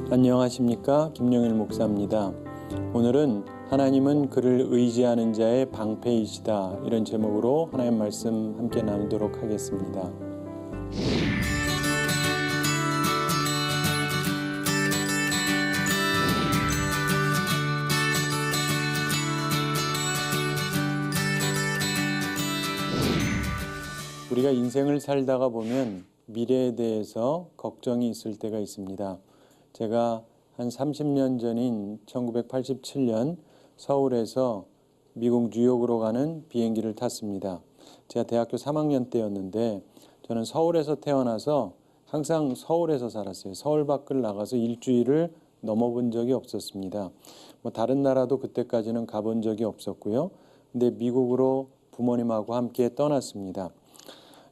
안녕하십니까, 김영일 목사입니다. 오늘은 하나님은 그를 의지하는 자의 방패이시다, 이런 제목으로 하나님 말씀 함께 나누도록 하겠습니다. 우리가 인생을 살다가 보면 미래에 대해서 걱정이 있을 때가 있습니다. 제가 한 30년 전인 1987년 서울에서 미국 뉴욕으로 가는 비행기를 탔습니다. 제가 대학교 3학년 때였는데 저는 서울에서 태어나서 항상 서울에서 살았어요. 서울 밖을 나가서 일주일을 넘어본 적이 없었습니다. 다른 나라도 그때까지는 가본 적이 없었고요. 근데 미국으로 부모님하고 함께 떠났습니다.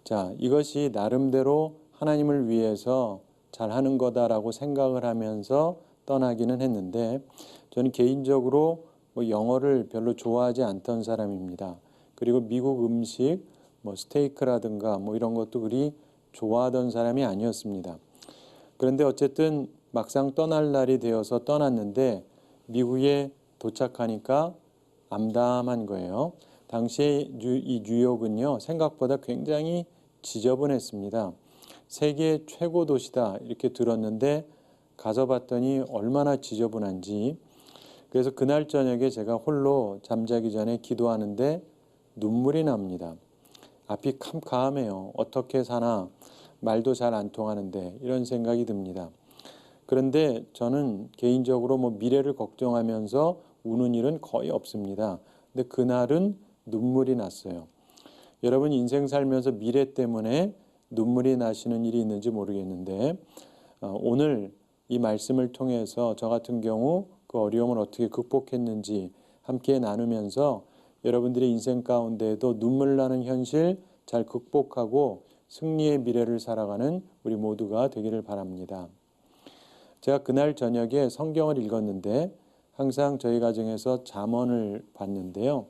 자, 이것이 나름대로 하나님을 위해서 잘하는 거다라고 생각을 하면서 떠나기는 했는데 저는 개인적으로 영어를 별로 좋아하지 않던 사람입니다. 그리고 미국 음식, 스테이크라든가 이런 것도 그리 좋아하던 사람이 아니었습니다. 그런데 어쨌든 막상 떠날 날이 되어서 떠났는데 미국에 도착하니까 암담한 거예요. 당시에 이 뉴욕은요, 생각보다 굉장히 지저분했습니다. 세계 최고 도시다 이렇게 들었는데 가서 봤더니 얼마나 지저분한지. 그래서 그날 저녁에 제가 홀로 잠자기 전에 기도하는데 눈물이 납니다. 앞이 캄캄해요. 어떻게 사나, 말도 잘 안 통하는데, 이런 생각이 듭니다. 그런데 저는 개인적으로 미래를 걱정하면서 우는 일은 거의 없습니다. 근데 그날은 눈물이 났어요. 여러분 인생 살면서 미래 때문에 눈물이 나시는 일이 있는지 모르겠는데 오늘 이 말씀을 통해서 저 같은 경우 그 어려움을 어떻게 극복했는지 함께 나누면서 여러분들의 인생 가운데에도 눈물 나는 현실 잘 극복하고 승리의 미래를 살아가는 우리 모두가 되기를 바랍니다. 제가 그날 저녁에 성경을 읽었는데 항상 저희 가정에서 잠언을 봤는데요.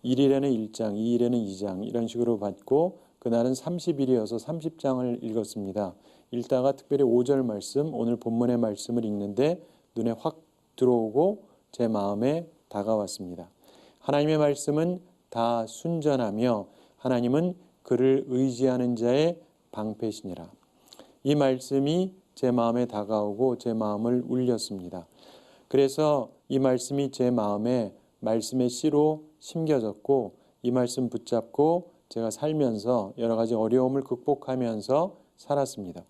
1일에는 1장, 2일에는 2장 이런 식으로 받고 그날은 30일이어서 30장을 읽었습니다. 읽다가 특별히 5절 말씀, 오늘 본문의 말씀을 읽는데 눈에 확 들어오고 제 마음에 다가왔습니다. 하나님의 말씀은 다 순전하며 하나님은 그를 의지하는 자의 방패시니라. 이 말씀이 제 마음에 다가오고 제 마음을 울렸습니다. 그래서 이 말씀이 제 마음에 말씀의 씨로 심겨졌고 이 말씀 붙잡고 제가 살면서 여러 가지 어려움을 극복하면서 살았습니다.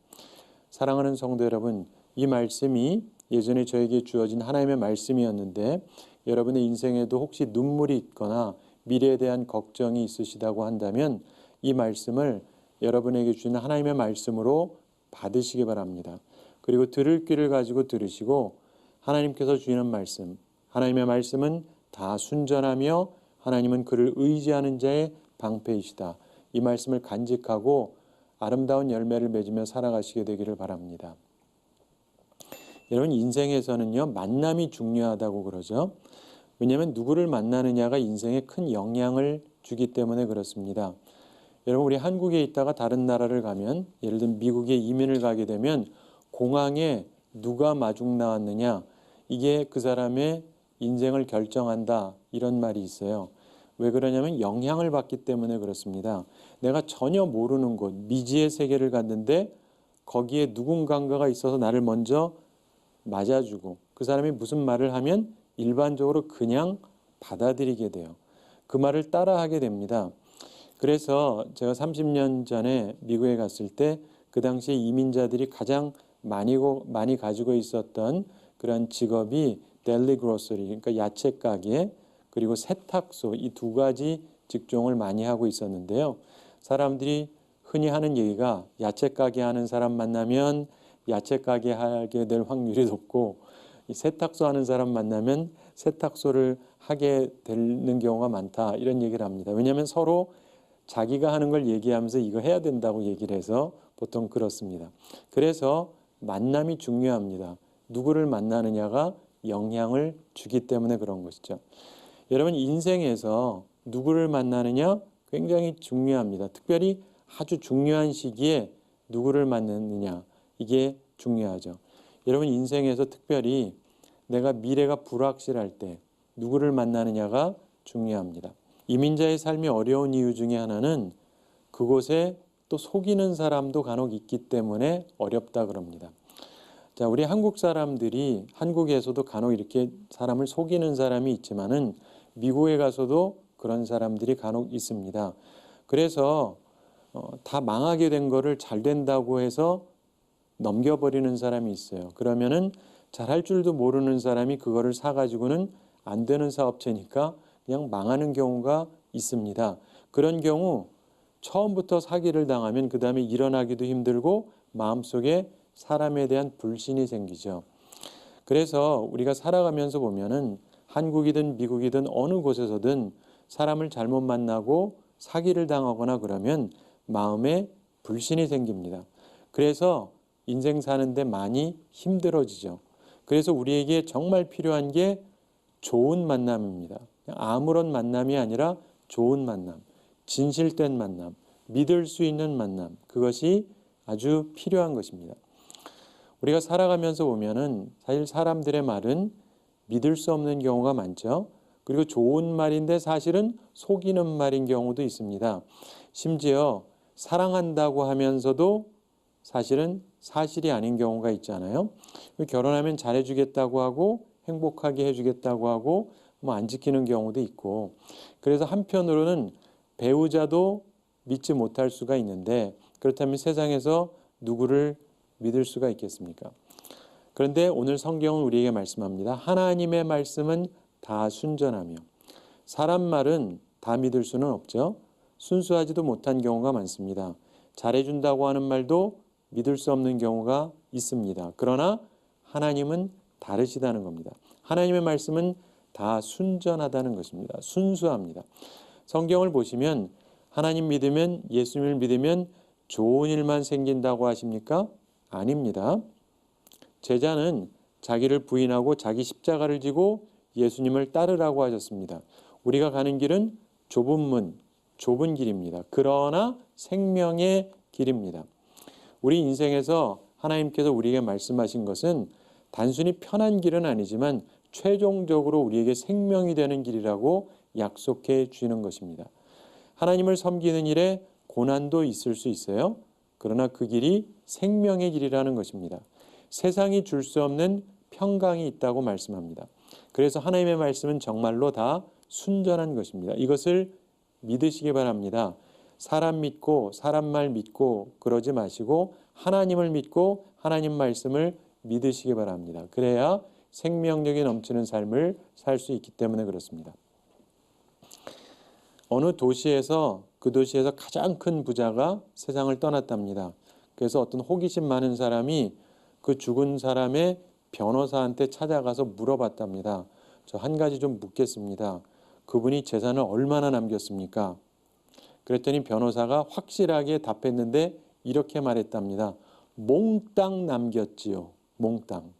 사랑하는 성도 여러분, 이 말씀이 예전에 저에게 주어진 하나님의 말씀이었는데 여러분의 인생에도 혹시 눈물이 있거나 미래에 대한 걱정이 있으시다고 한다면 이 말씀을 여러분에게 주는 하나님의 말씀으로 받으시기 바랍니다. 그리고 들을 귀를 가지고 들으시고 하나님께서 주시는 말씀, 하나님의 말씀은 다 순전하며 하나님은 그를 의지하는 자의 방패이시다. 이 말씀을 간직하고 아름다운 열매를 맺으며 살아가시게 되기를 바랍니다. 여러분 인생에서는요, 만남이 중요하다고 그러죠. 왜냐하면 누구를 만나느냐가 인생에 큰 영향을 주기 때문에 그렇습니다. 여러분 우리 한국에 있다가 다른 나라를 가면, 예를 들면 미국에 이민을 가게 되면 공항에 누가 마중 나왔느냐, 이게 그 사람의 인생을 결정한다, 이런 말이 있어요. 왜 그러냐면 영향을 받기 때문에 그렇습니다. 내가 전혀 모르는 곳, 미지의 세계를 갔는데 거기에 누군가가 있어서 나를 먼저 맞아주고 그 사람이 무슨 말을 하면 일반적으로 그냥 받아들이게 돼요. 그 말을 따라하게 됩니다. 그래서 제가 30년 전에 미국에 갔을 때 그 당시에 이민자들이 가장 많이 가지고 있었던 그런 직업이 델리 그로서리, 그러니까 야채 가게, 그리고 세탁소, 이 두 가지 직종을 많이 하고 있었는데요. 사람들이 흔히 하는 얘기가 야채 가게 하는 사람 만나면 야채 가게 하게 될 확률이 높고 이 세탁소 하는 사람 만나면 세탁소를 하게 되는 경우가 많다, 이런 얘기를 합니다. 왜냐하면 서로 자기가 하는 걸 얘기하면서 이거 해야 된다고 얘기를 해서 보통 그렇습니다. 그래서 만남이 중요합니다. 누구를 만나느냐가 영향을 주기 때문에 그런 것이죠. 여러분 인생에서 누구를 만나느냐 굉장히 중요합니다. 특별히 아주 중요한 시기에 누구를 만나느냐, 이게 중요하죠. 여러분 인생에서 특별히 내가 미래가 불확실할 때 누구를 만나느냐가 중요합니다. 이민자의 삶이 어려운 이유 중에 하나는 그곳에 또 속이는 사람도 간혹 있기 때문에 어렵다 그럽니다. 자, 우리 한국 사람들이 한국에서도 간혹 이렇게 사람을 속이는 사람이 있지만은 미국에 가서도 그런 사람들이 간혹 있습니다. 그래서 다 망하게 된 거를 잘 된다고 해서 넘겨버리는 사람이 있어요. 그러면은 잘할 줄도 모르는 사람이 그거를 사가지고는 안 되는 사업체니까 그냥 망하는 경우가 있습니다. 그런 경우 처음부터 사기를 당하면 그 다음에 일어나기도 힘들고 마음속에 사람에 대한 불신이 생기죠. 그래서 우리가 살아가면서 보면은 한국이든 미국이든 어느 곳에서든 사람을 잘못 만나고 사기를 당하거나 그러면 마음에 불신이 생깁니다. 그래서 인생 사는데 많이 힘들어지죠. 그래서 우리에게 정말 필요한 게 좋은 만남입니다. 아무런 만남이 아니라 좋은 만남, 진실된 만남, 믿을 수 있는 만남, 그것이 아주 필요한 것입니다. 우리가 살아가면서 보면은 사실 사람들의 말은 믿을 수 없는 경우가 많죠. 그리고 좋은 말인데 사실은 속이는 말인 경우도 있습니다. 심지어 사랑한다고 하면서도 사실은 사실이 아닌 경우가 있잖아요. 결혼하면 잘해주겠다고 하고 행복하게 해주겠다고 하고 뭐 안 지키는 경우도 있고, 그래서 한편으로는 배우자도 믿지 못할 수가 있는데 그렇다면 세상에서 누구를 믿을 수가 있겠습니까? 그런데 오늘 성경은 우리에게 말씀합니다. 하나님의 말씀은 다 순전하며, 사람 말은 다 믿을 수는 없죠. 순수하지도 못한 경우가 많습니다. 잘해준다고 하는 말도 믿을 수 없는 경우가 있습니다. 그러나 하나님은 다르시다는 겁니다. 하나님의 말씀은 다 순전하다는 것입니다. 순수합니다. 성경을 보시면 하나님 믿으면, 예수님을 믿으면 좋은 일만 생긴다고 하십니까? 아닙니다. 제자는 자기를 부인하고 자기 십자가를 지고 예수님을 따르라고 하셨습니다. 우리가 가는 길은 좁은 문, 좁은 길입니다. 그러나 생명의 길입니다. 우리 인생에서 하나님께서 우리에게 말씀하신 것은 단순히 편한 길은 아니지만 최종적으로 우리에게 생명이 되는 길이라고 약속해 주는 것입니다. 하나님을 섬기는 일에 고난도 있을 수 있어요. 그러나 그 길이 생명의 길이라는 것입니다. 세상이 줄 수 없는 평강이 있다고 말씀합니다. 그래서 하나님의 말씀은 정말로 다 순전한 것입니다. 이것을 믿으시기 바랍니다. 사람 믿고 사람 말 믿고 그러지 마시고 하나님을 믿고 하나님 말씀을 믿으시기 바랍니다. 그래야 생명력이 넘치는 삶을 살 수 있기 때문에 그렇습니다. 어느 도시에서 그 도시에서 가장 큰 부자가 세상을 떠났답니다. 그래서 어떤 호기심 많은 사람이 그 죽은 사람의 변호사한테 찾아가서 물어봤답니다. 저 한 가지 좀 묻겠습니다. 그분이 재산을 얼마나 남겼습니까? 그랬더니 변호사가 확실하게 답했는데 이렇게 말했답니다. 몽땅 남겼지요. 몽땅.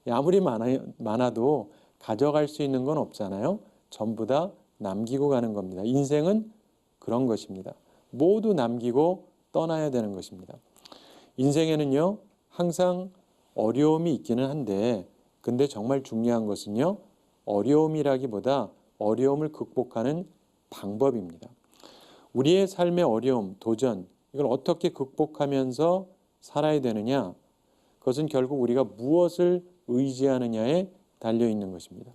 아무리 많아도 가져갈 수 있는 건 없잖아요. 전부 다 남기고 가는 겁니다. 인생은 그런 것입니다. 모두 남기고 떠나야 되는 것입니다. 인생에는요, 항상 어려움이 있기는 한데, 근데 정말 중요한 것은요, 어려움이라기보다 어려움을 극복하는 방법입니다. 우리의 삶의 어려움, 도전, 이걸 어떻게 극복하면서 살아야 되느냐? 그것은 결국 우리가 무엇을 의지하느냐에 달려 있는 것입니다.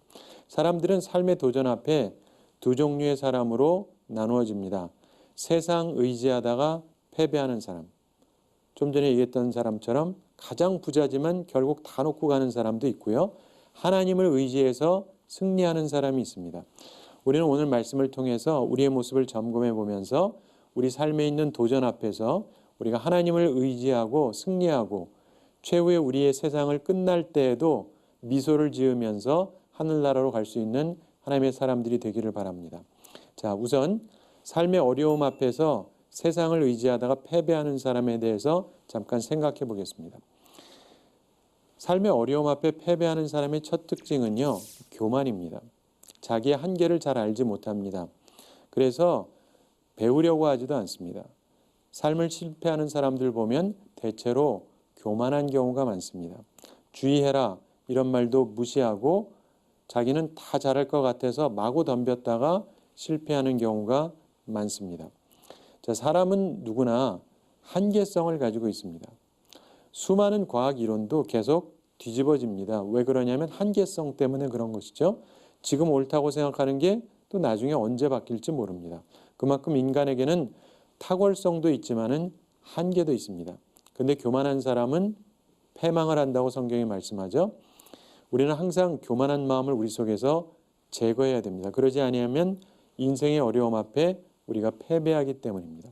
사람들은 삶의 도전 앞에 두 종류의 사람으로 나누어집니다. 세상 의지하다가 패배하는 사람. 좀 전에 얘기했던 사람처럼 가장 부자지만 결국 다 놓고 가는 사람도 있고요. 하나님을 의지해서 승리하는 사람이 있습니다. 우리는 오늘 말씀을 통해서 우리의 모습을 점검해 보면서 우리 삶에 있는 도전 앞에서 우리가 하나님을 의지하고 승리하고 최후의 우리의 세상을 끝날 때에도 미소를 지으면서 하늘나라로 갈 수 있는 하나님의 사람들이 되기를 바랍니다. 자, 우선 삶의 어려움 앞에서 세상을 의지하다가 패배하는 사람에 대해서 잠깐 생각해 보겠습니다. 삶의 어려움 앞에 패배하는 사람의 첫 특징은요, 교만입니다. 자기의 한계를 잘 알지 못합니다. 그래서 배우려고 하지도 않습니다. 삶을 실패하는 사람들 보면 대체로 교만한 경우가 많습니다. 주의해라 이런 말도 무시하고 자기는 다 잘할 것 같아서 마구 덤볐다가 실패하는 경우가 많습니다. 자, 사람은 누구나 한계성을 가지고 있습니다. 수많은 과학 이론도 계속 뒤집어집니다. 왜 그러냐면 한계성 때문에 그런 것이죠. 지금 옳다고 생각하는 게 또 나중에 언제 바뀔지 모릅니다. 그만큼 인간에게는 탁월성도 있지만은 한계도 있습니다. 근데 교만한 사람은 패망을 한다고 성경이 말씀하죠. 우리는 항상 교만한 마음을 우리 속에서 제거해야 됩니다. 그러지 아니하면 인생의 어려움 앞에 우리가 패배하기 때문입니다.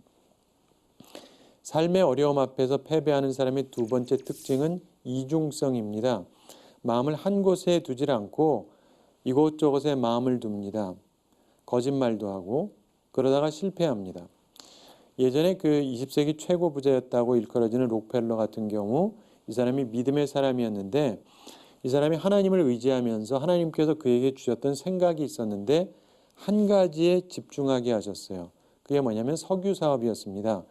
삶의 어려움 앞에서 패배하는 사람의 두 번째 특징은 이중성입니다. 마음을 한 곳에 두질 않고 이곳저곳에 마음을 둡니다. 거짓말도 하고 그러다가 실패합니다. 예전에 그 20세기 최고 부자였다고 일컬어지는 록펠러 같은 경우 이 사람이 믿음의 사람이었는데 이 사람이 하나님을 의지하면서 하나님께서 그에게 주셨던 생각이 있었는데 한 가지에 집중하게 하셨어요. 그게 뭐냐면 석유 사업이었습니다.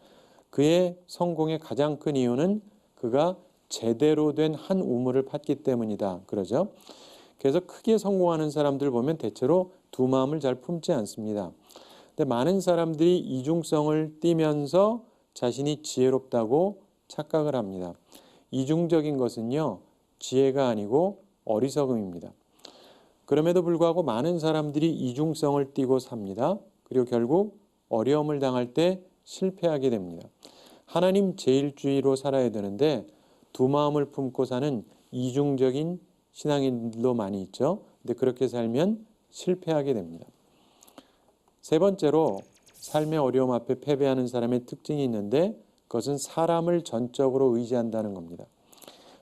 그의 성공의 가장 큰 이유는 그가 제대로 된 한 우물을 팠기 때문이다. 그러죠. 그래서 크게 성공하는 사람들 보면 대체로 두 마음을 잘 품지 않습니다. 근데 많은 사람들이 이중성을 띠면서 자신이 지혜롭다고 착각을 합니다. 이중적인 것은요, 지혜가 아니고 어리석음입니다. 그럼에도 불구하고 많은 사람들이 이중성을 띠고 삽니다. 그리고 결국 어려움을 당할 때 실패하게 됩니다. 하나님 제일주의로 살아야 되는데 두 마음을 품고 사는 이중적인 신앙인들도 많이 있죠. 근데 그렇게 살면 실패하게 됩니다. 세 번째로 삶의 어려움 앞에 패배하는 사람의 특징이 있는데 그것은 사람을 전적으로 의지한다는 겁니다.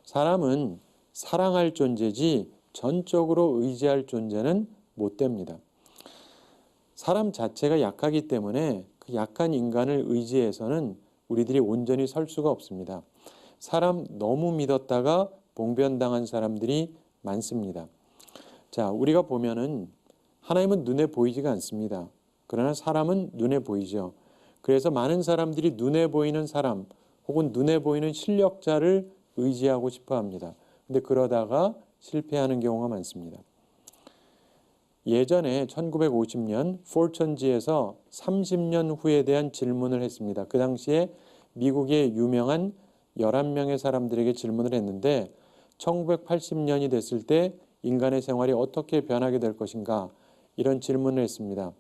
사람은 사랑할 존재지 전적으로 의지할 존재는 못 됩니다. 사람 자체가 약하기 때문에 그 약한 인간을 의지해서는 우리들이 온전히 설 수가 없습니다. 사람 너무 믿었다가 봉변당한 사람들이 많습니다. 자, 우리가 보면은 하나님은 눈에 보이지가 않습니다. 그러나 사람은 눈에 보이죠. 그래서 많은 사람들이 눈에 보이는 사람 혹은 눈에 보이는 실력자를 의지하고 싶어 합니다. 근데 그러다가 실패하는 경우가 많습니다. 예전에 1950년 포천지에서 30년 후에 대한 질문을 했습니다. 그 당시에 미국의 유명한 11명의 사람들에게 질문을 했는데 1980년이 됐을 때 인간의 생활이 어떻게 변하게 될 것인가 이런 질문을 했습니다.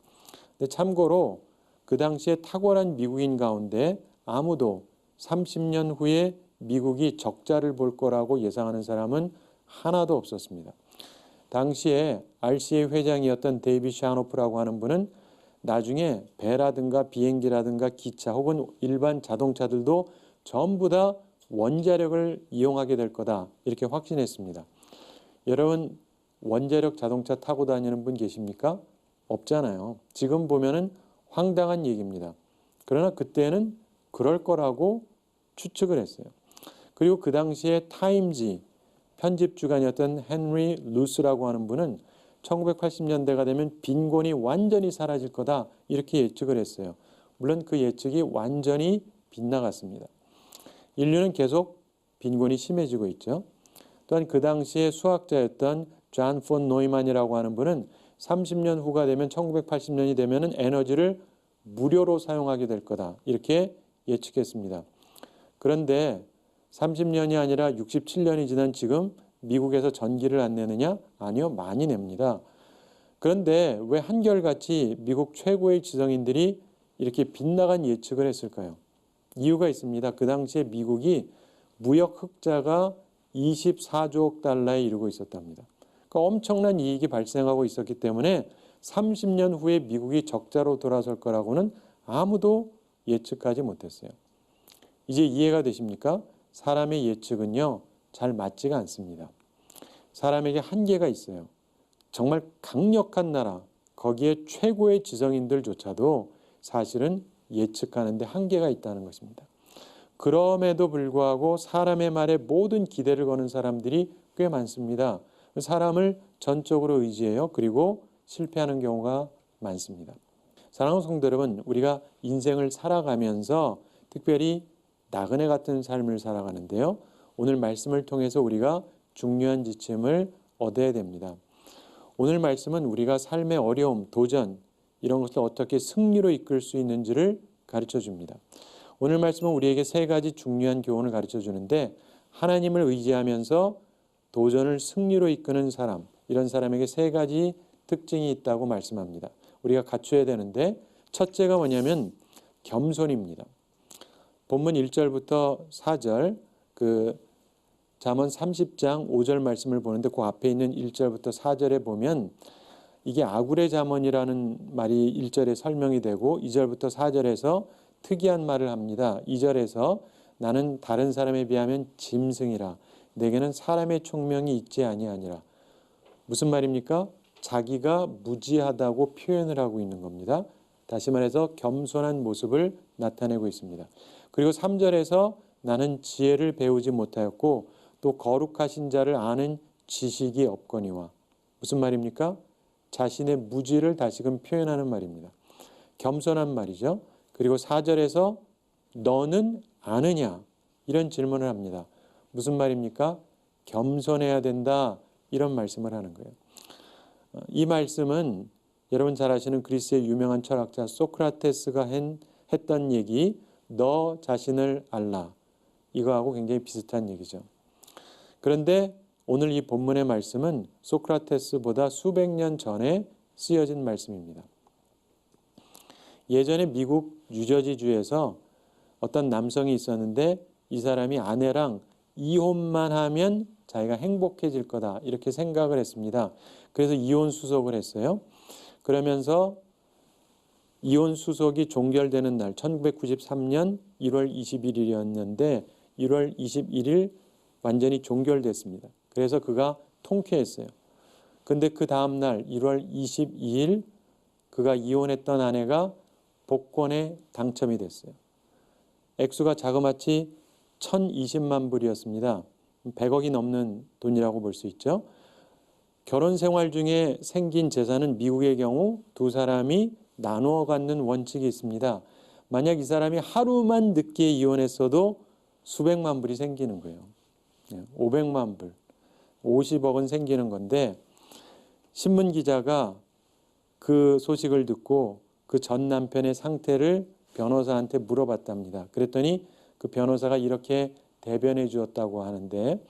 근데 참고로 그 당시에 탁월한 미국인 가운데 아무도 30년 후에 미국이 적자를 볼 거라고 예상하는 사람은 하나도 없었습니다. 당시에 RCA 회장이었던 데이비 샤노프라고 하는 분은 나중에 배라든가 비행기라든가 기차 혹은 일반 자동차들도 전부 다 원자력을 이용하게 될 거다 이렇게 확신했습니다. 여러분 원자력 자동차 타고 다니는 분 계십니까? 없잖아요. 지금 보면은 황당한 얘기입니다. 그러나 그때는 그럴 거라고 추측을 했어요. 그리고 그 당시에 타임지 편집주간이었던 헨리 루스라고 하는 분은 1980년대가 되면 빈곤이 완전히 사라질 거다 이렇게 예측을 했어요. 물론 그 예측이 완전히 빗나갔습니다. 인류는 계속 빈곤이 심해지고 있죠. 또한 그 당시에 수학자였던 존 폰 노이만이라고 하는 분은 30년 후가 되면 1980년이 되면은 에너지를 무료로 사용하게 될 거다 이렇게 예측했습니다. 그런데 30년이 아니라 67년이 지난 지금 미국에서 전기를 안 내느냐? 아니요, 많이 냅니다. 그런데 왜 한결같이 미국 최고의 지성인들이 이렇게 빗나간 예측을 했을까요? 이유가 있습니다. 그 당시에 미국이 무역 흑자가 24조억 달러에 이르고 있었답니다. 그러니까 엄청난 이익이 발생하고 있었기 때문에 30년 후에 미국이 적자로 돌아설 거라고는 아무도 예측하지 못했어요. 이제 이해가 되십니까? 사람의 예측은요, 잘 맞지가 않습니다. 사람에게 한계가 있어요. 정말 강력한 나라, 거기에 최고의 지성인들조차도 사실은 예측하는데 한계가 있다는 것입니다. 그럼에도 불구하고 사람의 말에 모든 기대를 거는 사람들이 꽤 많습니다. 사람을 전적으로 의지해요. 그리고 실패하는 경우가 많습니다. 사랑하는 성도 여러분, 우리가 인생을 살아가면서 특별히 나그네 같은 삶을 살아가는데요. 오늘 말씀을 통해서 우리가 중요한 지침을 얻어야 됩니다. 오늘 말씀은 우리가 삶의 어려움, 도전 이런 것을 어떻게 승리로 이끌 수 있는지를 가르쳐 줍니다. 오늘 말씀은 우리에게 세 가지 중요한 교훈을 가르쳐 주는데 하나님을 의지하면서 도전을 승리로 이끄는 사람, 이런 사람에게 세 가지 특징이 있다고 말씀합니다. 우리가 갖춰야 되는데 첫째가 뭐냐면 겸손입니다. 본문 1절부터 4절 잠언 30장 5절 말씀을 보는데 그 앞에 있는 1절부터 4절에 보면 이게 아굴의 잠언이라는 말이 1절에 설명이 되고 2절부터 4절에서 특이한 말을 합니다. 2절에서 나는 다른 사람에 비하면 짐승이라 내게는 사람의 총명이 있지 아니하니라. 무슨 말입니까? 자기가 무지하다고 표현을 하고 있는 겁니다. 다시 말해서 겸손한 모습을 나타내고 있습니다. 그리고 3절에서 나는 지혜를 배우지 못하였고 또 거룩하신 자를 아는 지식이 없거니와. 무슨 말입니까? 자신의 무지를 다시금 표현하는 말입니다. 겸손한 말이죠. 그리고 4절에서 너는 아느냐? 이런 질문을 합니다. 무슨 말입니까? 겸손해야 된다. 이런 말씀을 하는 거예요. 이 말씀은 여러분 잘 아시는 그리스의 유명한 철학자 소크라테스가 했던 얘기 너 자신을 알라. 이거하고 굉장히 비슷한 얘기죠. 그런데 오늘 이 본문의 말씀은 소크라테스보다 수백 년 전에 쓰여진 말씀입니다. 예전에 미국 뉴저지주에서 어떤 남성이 있었는데 이 사람이 아내랑 이혼만 하면 자기가 행복해질 거다 이렇게 생각을 했습니다. 그래서 이혼 수속을 했어요. 그러면서 이혼 수속이 종결되는 날 1993년 1월 21일이었는데 1월 21일 완전히 종결됐습니다. 그래서 그가 통쾌했어요. 근데 그 다음 날 1월 22일 그가 이혼했던 아내가 복권에 당첨이 됐어요. 액수가 자그마치 1020만 불이었습니다. 100억이 넘는 돈이라고 볼 수 있죠. 결혼 생활 중에 생긴 재산은 미국의 경우 두 사람이 나누어 갖는 원칙이 있습니다. 만약 이 사람이 하루만 늦게 이혼했어도 수백만 불이 생기는 거예요. 500만 불, 50억은 생기는 건데 신문 기자가 그 소식을 듣고 그 전 남편의 상태를 변호사한테 물어봤답니다. 그랬더니 그 변호사가 이렇게 대변해 주었다고 하는데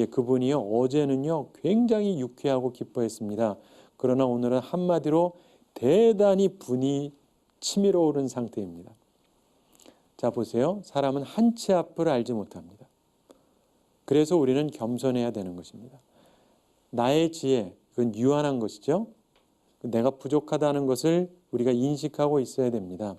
그분이요 어제는요 굉장히 유쾌하고 기뻐했습니다. 그러나 오늘은 한마디로 대단히 분이 치밀어 오른 상태입니다. 자 보세요. 사람은 한치 앞을 알지 못합니다. 그래서 우리는 겸손해야 되는 것입니다. 나의 지혜, 그건 유한한 것이죠. 내가 부족하다는 것을 우리가 인식하고 있어야 됩니다.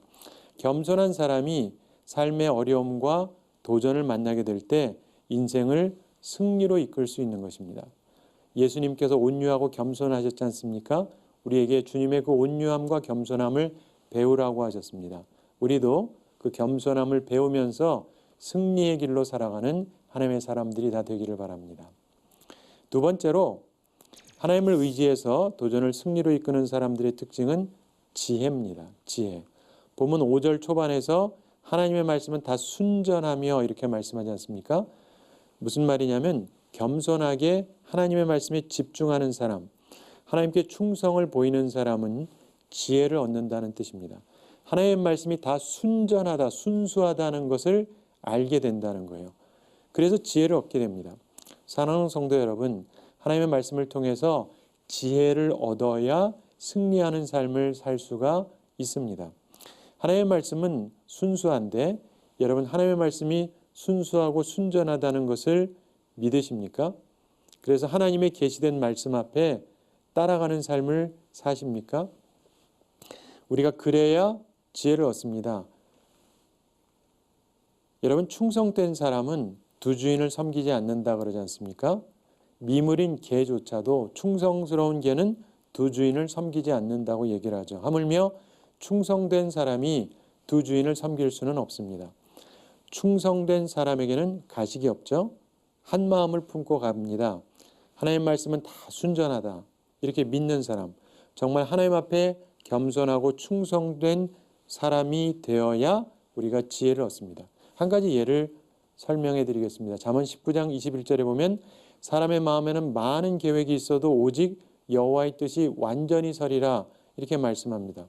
겸손한 사람이 삶의 어려움과 도전을 만나게 될 때 인생을 승리로 이끌 수 있는 것입니다. 예수님께서 온유하고 겸손하셨지 않습니까? 우리에게 주님의 그 온유함과 겸손함을 배우라고 하셨습니다. 우리도 그 겸손함을 배우면서 승리의 길로 살아가는 하나님의 사람들이 다 되기를 바랍니다. 두 번째로 하나님을 의지해서 도전을 승리로 이끄는 사람들의 특징은 지혜입니다. 지혜. 본문 5절 초반에서 하나님의 말씀은 다 순전하며 이렇게 말씀하지 않습니까? 무슨 말이냐면 겸손하게 하나님의 말씀에 집중하는 사람, 하나님께 충성을 보이는 사람은 지혜를 얻는다는 뜻입니다. 하나님의 말씀이 다 순전하다, 순수하다는 것을 알게 된다는 거예요. 그래서 지혜를 얻게 됩니다. 사랑하는 성도 여러분, 하나님의 말씀을 통해서 지혜를 얻어야 승리하는 삶을 살 수가 있습니다. 하나님의 말씀은 순수한데 여러분 하나님의 말씀이 순수하고 순전하다는 것을 믿으십니까? 그래서 하나님의 계시된 말씀 앞에 따라가는 삶을 사십니까? 우리가 그래야 지혜를 얻습니다. 여러분 충성된 사람은 두 주인을 섬기지 않는다 그러지 않습니까? 미물인 개조차도 충성스러운 개는 두 주인을 섬기지 않는다고 얘기를 하죠. 하물며 충성된 사람이 두 주인을 섬길 수는 없습니다. 충성된 사람에게는 가식이 없죠. 한 마음을 품고 갑니다. 하나님 말씀은 다 순전하다. 이렇게 믿는 사람, 정말 하나님 앞에 겸손하고 충성된 사람이 되어야 우리가 지혜를 얻습니다. 한 가지 예를 설명해 드리겠습니다. 잠언 19장 21절에 보면 사람의 마음에는 많은 계획이 있어도 오직 여호와의 뜻이 완전히 서리라 이렇게 말씀합니다.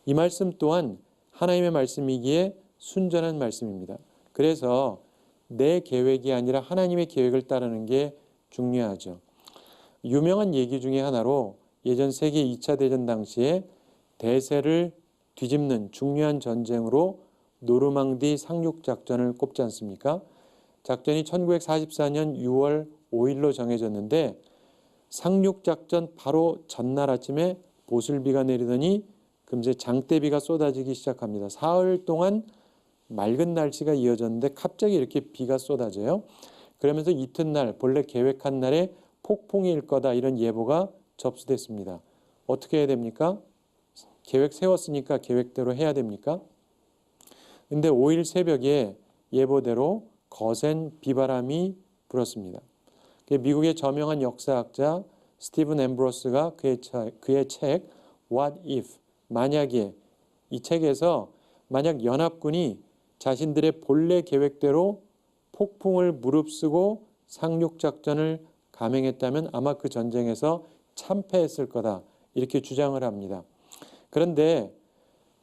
이 말씀 또한 하나님의 말씀이기에 순전한 말씀입니다. 그래서 내 계획이 아니라 하나님의 계획을 따르는 게 중요하죠. 유명한 얘기 중에 하나로 예전 세계 2차 대전 당시에 대세를 뒤집는 중요한 전쟁으로 노르망디 상륙작전을 꼽지 않습니까? 작전이 1944년 6월 5일로 정해졌는데 상륙작전 바로 전날 아침에 보슬비가 내리더니 금세 장대비가 쏟아지기 시작합니다. 사흘 동안 맑은 날씨가 이어졌는데 갑자기 이렇게 비가 쏟아져요. 그러면서 이튿날 본래 계획한 날에 폭풍이 일 거다 이런 예보가 접수됐습니다. 어떻게 해야 됩니까? 계획 세웠으니까 계획대로 해야 됩니까? 근데 5일 새벽에 예보대로 거센 비바람이 불었습니다. 미국의 저명한 역사학자 스티븐 앰브로스가 그의 책 What If? 만약에 이 책에서 만약 연합군이 자신들의 본래 계획대로 폭풍을 무릅쓰고 상륙작전을 감행했다면 아마 그 전쟁에서 참패했을 거다 이렇게 주장을 합니다. 그런데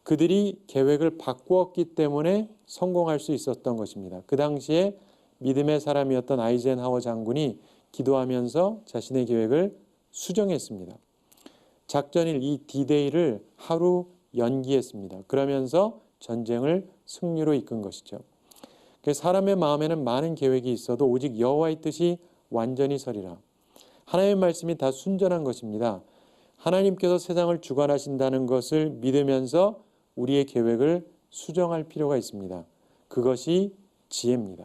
그들이 계획을 바꾸었기 때문에 성공할 수 있었던 것입니다. 그 당시에 믿음의 사람이었던 아이젠하워 장군이 기도하면서 자신의 계획을 수정했습니다. 작전일 이 D-Day를 하루 연기했습니다. 그러면서 전쟁을 승리로 이끈 것이죠. 사람의 마음에는 많은 계획이 있어도 오직 여호와의 뜻이 완전히 서리라. 하나님의 말씀이 다 순전한 것입니다. 하나님께서 세상을 주관하신다는 것을 믿으면서 우리의 계획을 수정할 필요가 있습니다. 그것이 지혜입니다.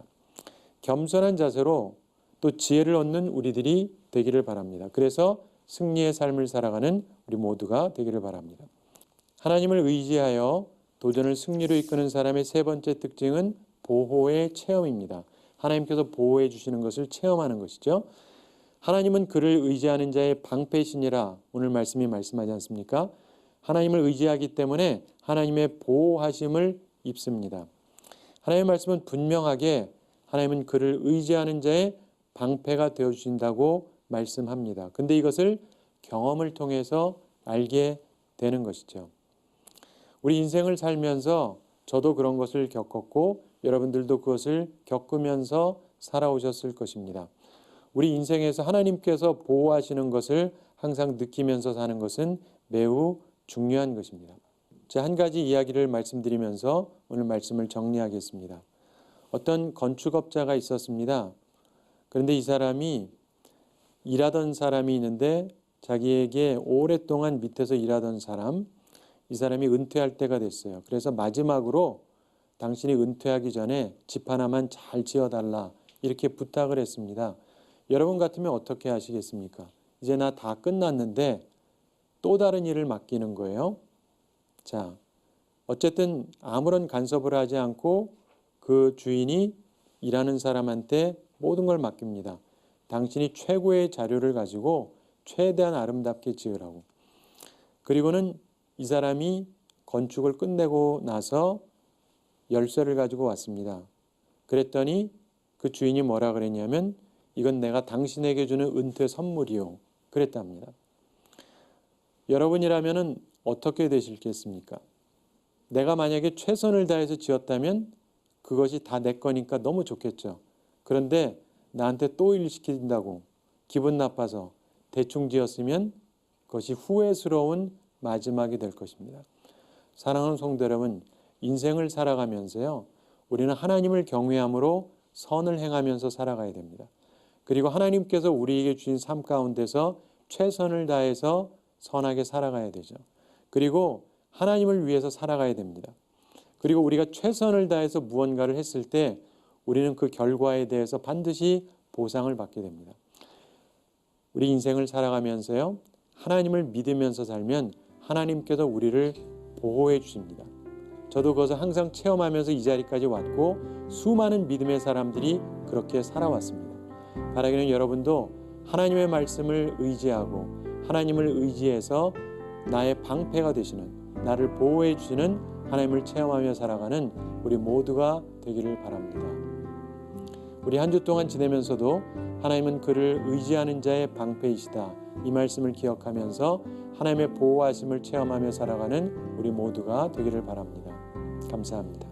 겸손한 자세로 또 지혜를 얻는 우리들이 되기를 바랍니다. 그래서 승리의 삶을 살아가는 우리 모두가 되기를 바랍니다. 하나님을 의지하여 도전을 승리로 이끄는 사람의 세 번째 특징은 보호의 체험입니다. 하나님께서 보호해 주시는 것을 체험하는 것이죠. 하나님은 그를 의지하는 자의 방패신이라 오늘 말씀이 말씀하지 않습니까? 하나님을 의지하기 때문에 하나님의 보호하심을 입습니다. 하나님의 말씀은 분명하게 하나님은 그를 의지하는 자의 방패가 되어주신다고 말씀합니다. 근데 이것을 경험을 통해서 알게 되는 것이죠. 우리 인생을 살면서 저도 그런 것을 겪었고 여러분들도 그것을 겪으면서 살아오셨을 것입니다. 우리 인생에서 하나님께서 보호하시는 것을 항상 느끼면서 사는 것은 매우 중요한 것입니다. 제가 한 가지 이야기를 말씀드리면서 오늘 말씀을 정리하겠습니다. 어떤 건축업자가 있었습니다. 그런데 이 사람이 일하던 사람이 있는데 자기에게 오랫동안 밑에서 일하던 사람, 이 사람이 은퇴할 때가 됐어요. 그래서 마지막으로 당신이 은퇴하기 전에 집 하나만 잘 지어달라 이렇게 부탁을 했습니다. 여러분 같으면 어떻게 하시겠습니까? 이제 나 다 끝났는데 또 다른 일을 맡기는 거예요. 자, 어쨌든 아무런 간섭을 하지 않고 그 주인이 일하는 사람한테 모든 걸 맡깁니다. 당신이 최고의 자료를 가지고 최대한 아름답게 지으라고. 그리고는 이 사람이 건축을 끝내고 나서 열쇠를 가지고 왔습니다. 그랬더니 그 주인이 뭐라 그랬냐면 이건 내가 당신에게 주는 은퇴 선물이요. 그랬답니다. 여러분이라면 어떻게 되시겠습니까? 내가 만약에 최선을 다해서 지었다면 그것이 다 내 거니까 너무 좋겠죠. 그런데 나한테 또 일 시킨다고 기분 나빠서 대충 지었으면 그것이 후회스러운 마지막이 될 것입니다. 사랑하는 성도 여러분, 인생을 살아가면서요, 우리는 하나님을 경외함으로 선을 행하면서 살아가야 됩니다. 그리고 하나님께서 우리에게 주신 삶 가운데서 최선을 다해서 선하게 살아가야 되죠. 그리고 하나님을 위해서 살아가야 됩니다. 그리고 우리가 최선을 다해서 무언가를 했을 때 우리는 그 결과에 대해서 반드시 보상을 받게 됩니다. 우리 인생을 살아가면서요, 하나님을 믿으면서 살면 하나님께서 우리를 보호해 주십니다. 저도 그것을 항상 체험하면서 이 자리까지 왔고 수많은 믿음의 사람들이 그렇게 살아왔습니다. 바라기는 여러분도 하나님의 말씀을 의지하고 하나님을 의지해서 나의 방패가 되시는, 나를 보호해 주시는 하나님을 체험하며 살아가는 우리 모두가 되기를 바랍니다. 우리 한 주 동안 지내면서도 하나님은 그를 의지하는 자의 방패이시다. 이 말씀을 기억하면서 하나님의 보호하심을 체험하며 살아가는 우리 모두가 되기를 바랍니다. 감사합니다.